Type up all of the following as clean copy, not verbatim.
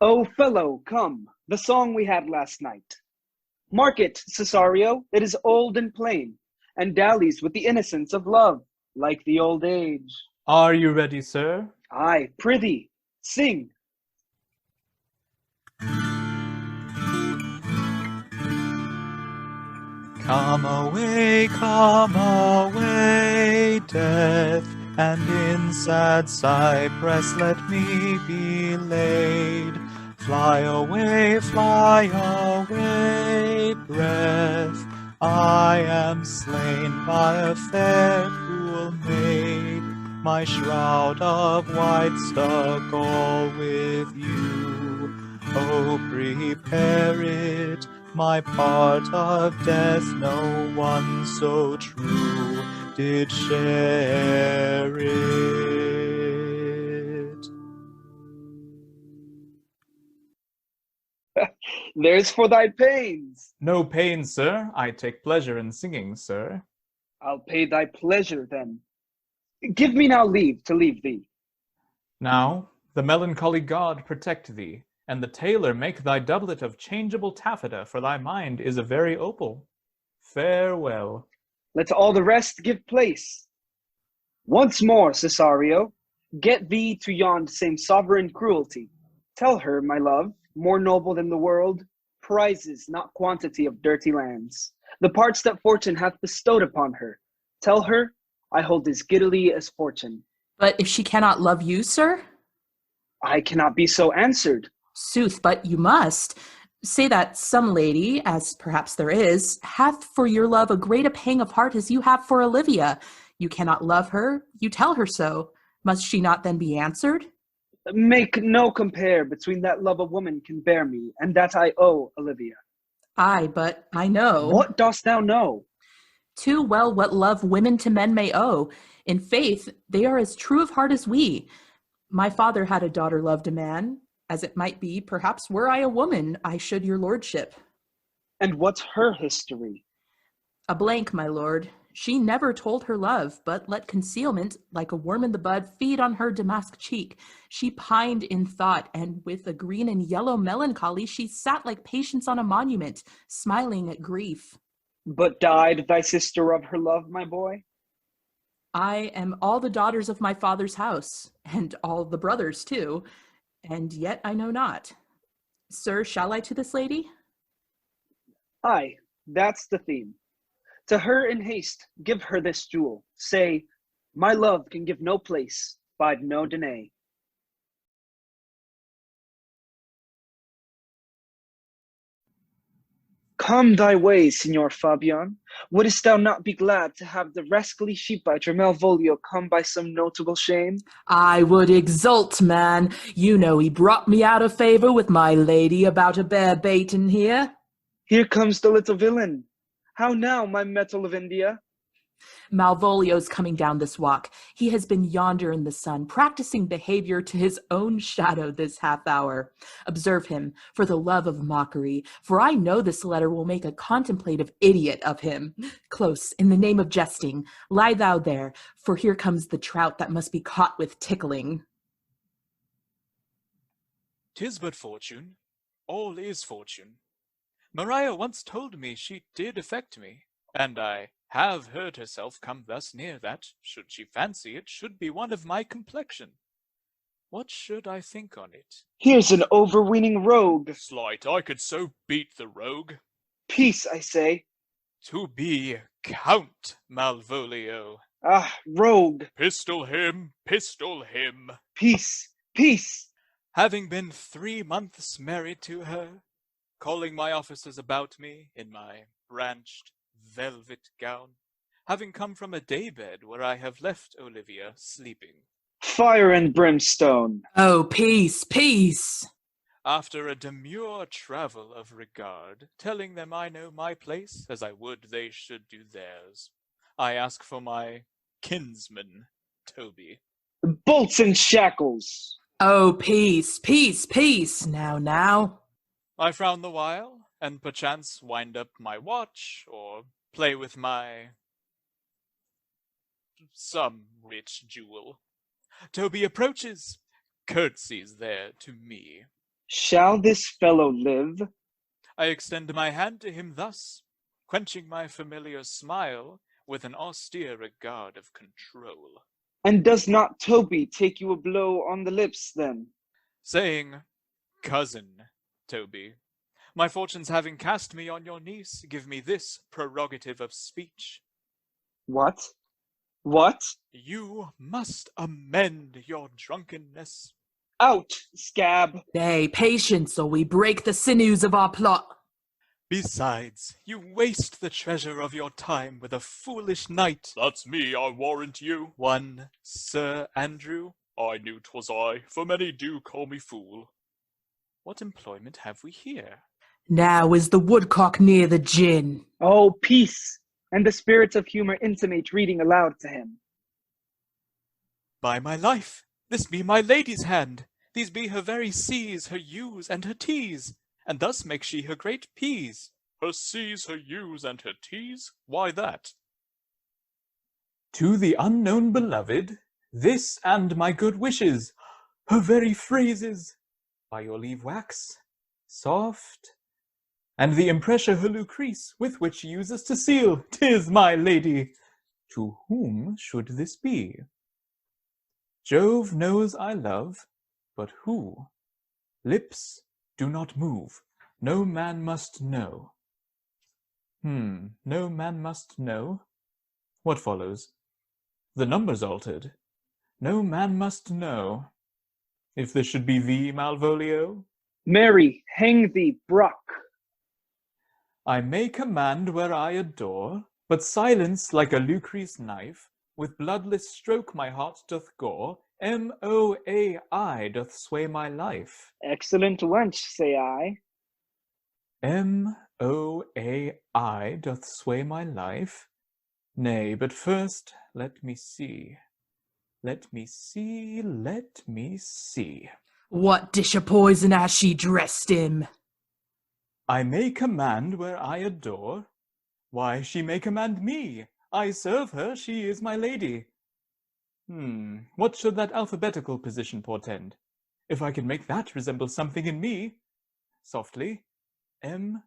O fellow, come, the song we had last night. Mark it, Cesario, it is old and plain, and dallies with the innocence of love, like the old age. Are you ready, sir? Ay, prithee, sing. Come away, death, and in sad cypress let me be laid. Fly away, breath. I am slain by a fair, cruel maid. My shroud of white stuck all with you. Oh, prepare it, my part of death, no one so true did share it. There's for thy pains. No pain, sir. I take pleasure in singing, sir. I'll pay thy pleasure then. Give me now leave to leave thee. Now, the melancholy god protect thee, and the tailor make thy doublet of changeable taffeta, for thy mind is a very opal. Farewell. Let all the rest give place. Once more, Cesario, get thee to yond same sovereign cruelty. Tell her, my love, more noble than the world, prizes not quantity of dirty lands, the parts that fortune hath bestowed upon her. Tell her, I hold as giddily as fortune. But if she cannot love you, sir? I cannot be so answered. Sooth, but you must. Say that some lady, as perhaps there is, hath for your love a great a pang of heart as you have for Olivia. You cannot love her, you tell her so. Must she not then be answered? Make no compare between that love a woman can bear me and that I owe Olivia. Aye, but I know. What dost thou know? Too well what love women to men may owe. In faith, they are as true of heart as we. My father had a daughter loved a man, as it might be, perhaps were I a woman, I should your lordship. And what's her history? A blank, my lord. She never told her love, but let concealment, like a worm in the bud, feed on her damask cheek. She pined in thought, and with a green and yellow melancholy, she sat like patience on a monument, smiling at grief. But died thy sister of her love, my boy? I am all the daughters of my father's house, and all the brothers too, and yet I know not. Sir, shall I to this lady? Aye, that's the theme. To her in haste, give her this jewel. Say, my love can give no place, bide no denay. Come thy way, Signor Fabian. Wouldst thou not be glad to have the rascally sheep-biter Malvolio come by some notable shame? I would exult, man. You know he brought me out of favor with my lady about a bear bait in here. Here comes the little villain. How now, my metal of India? Malvolio's coming down this walk. He has been yonder in the sun, practicing behavior to his own shadow this half hour. Observe him, for the love of mockery, for I know this letter will make a contemplative idiot of him. Close, in the name of jesting, lie thou there, for here comes the trout that must be caught with tickling. 'Tis but fortune. All is fortune. Maria once told me she did affect me, and I have heard herself come thus near that, should she fancy it, should be one of my complexion. What should I think on it? Here's an overweening rogue. Slight, I could so beat the rogue. Peace, I say. To be Count Malvolio. Ah, rogue. Pistol him, pistol him. Peace, peace. Having been 3 months married to her, calling my officers about me in my branched velvet gown, having come from a daybed where I have left Olivia sleeping. Fire and brimstone. Oh, peace, peace. After a demure travel of regard, telling them I know my place as I would they should do theirs, I ask for my kinsman, Toby. Bolts and shackles. Oh, peace, peace, peace. Now. I frown the while, and perchance wind up my watch, or play with my some rich jewel. Toby approaches, curtsies there to me. Shall this fellow live? I extend my hand to him thus, quenching my familiar smile with an austere regard of control. And does not Toby take you a blow on the lips then? Saying, cousin Toby, my fortunes having cast me on your niece, give me this prerogative of speech. What? What? You must amend your drunkenness. Out, scab! Nay, patience, or we break the sinews of our plot. Besides, you waste the treasure of your time with a foolish knight. That's me, I warrant you. One Sir Andrew. I knew 'twas I, for many do call me fool. What employment have we here? Now is the woodcock near the gin. Oh, peace! And the spirits of humor intimate reading aloud to him. By my life, this be my lady's hand. These be her very C's, her U's, and her T's, and thus makes she her great P's. Her C's, her U's, and her T's? Why that? To the unknown beloved, this and my good wishes, her very phrases, by your leave wax, soft, and the impressure her Lucrece, with which she uses to seal, 'tis my lady. To whom should this be? Jove knows I love, but who? Lips do not move, no man must know. No man must know? What follows? The number's altered. No man must know. If this should be thee, Malvolio, Mary, hang thee, Brock. I may command where I adore, but silence like a Lucrece knife, with bloodless stroke my heart doth gore, M-O-A-I doth sway my life. Excellent wench, say I. M-O-A-I doth sway my life? Nay, but first, let me see. Let me see. What dish of poison has she dressed him? I may command where I adore. Why, she may command me. I serve her, she is my lady. What should that alphabetical position portend? If I can make that resemble something in me. Softly. M-O-A-I-M.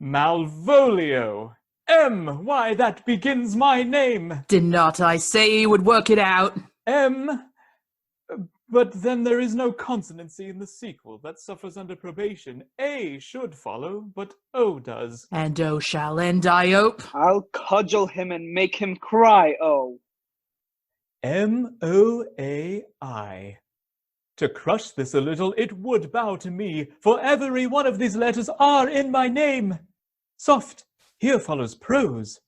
Malvolio! M! Why, that begins my name! Did not I say he would work it out? M! But then there is no consonancy in the sequel that suffers under probation. A should follow, but O does. And O shall end, I hope. I'll cudgel him and make him cry, oh. M-O-A-I. To crush this a little, it would bow to me, for every one of these letters are in my name. Soft, here follows prose.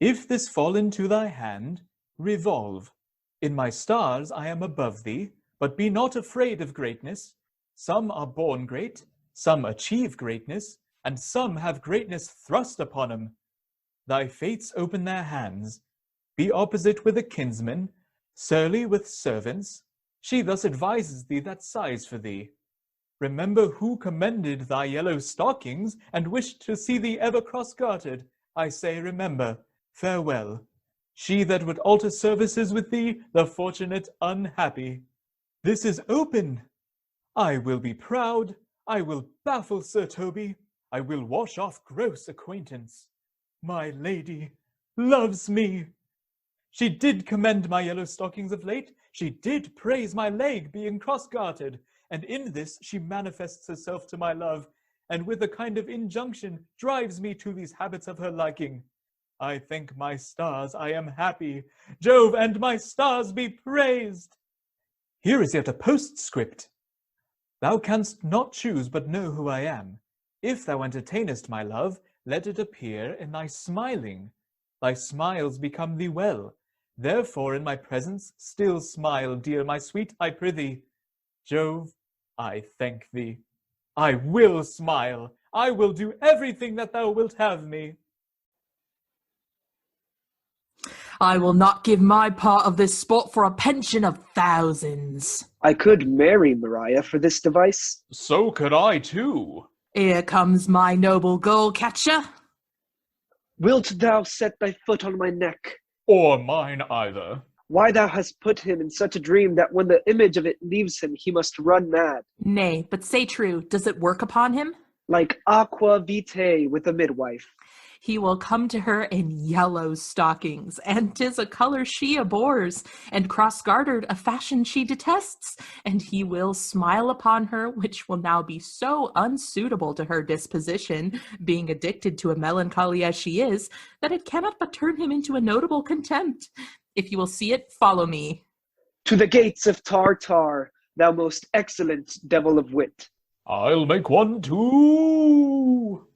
If this fall into thy hand, revolve. In my stars I am above thee, but be not afraid of greatness. Some are born great, some achieve greatness, and some have greatness thrust upon 'em. Thy fates open their hands. Be opposite with a kinsman, surly with servants. She thus advises thee that sighs for thee. Remember who commended thy yellow stockings, and wished to see thee ever cross-gartered. I say remember. Farewell. She that would alter services with thee, the fortunate unhappy. This is open. I will be proud. I will baffle Sir Toby. I will wash off gross acquaintance. My lady loves me. She did commend my yellow stockings of late. She did praise my leg being cross-gartered. And in this she manifests herself to my love, and with a kind of injunction drives me to these habits of her liking. I thank my stars I am happy. Jove and my stars be praised. Here is yet a postscript. Thou canst not choose but know who I am. If thou entertainest my love, let it appear in thy smiling. Thy smiles become thee well. Therefore in my presence still smile, dear, my sweet, I prithee. Jove, I thank thee. I will smile. I will do everything that thou wilt have me. I will not give my part of this sport for a pension of thousands. I could marry Maria for this device. So could I too. Here comes my noble goal catcher. Wilt thou set thy foot on my neck? Or mine either. Why thou hast put him in such a dream that when the image of it leaves him, he must run mad. Nay, but say true, does it work upon him? Like aqua vitae with a midwife. He will come to her in yellow stockings, and 'tis a color she abhors, and cross-gartered a fashion she detests, and he will smile upon her, which will now be so unsuitable to her disposition, being addicted to a melancholy as she is, that it cannot but turn him into a notable contempt. If you will see it, follow me. To the gates of Tartar, thou most excellent devil of wit. I'll make one too.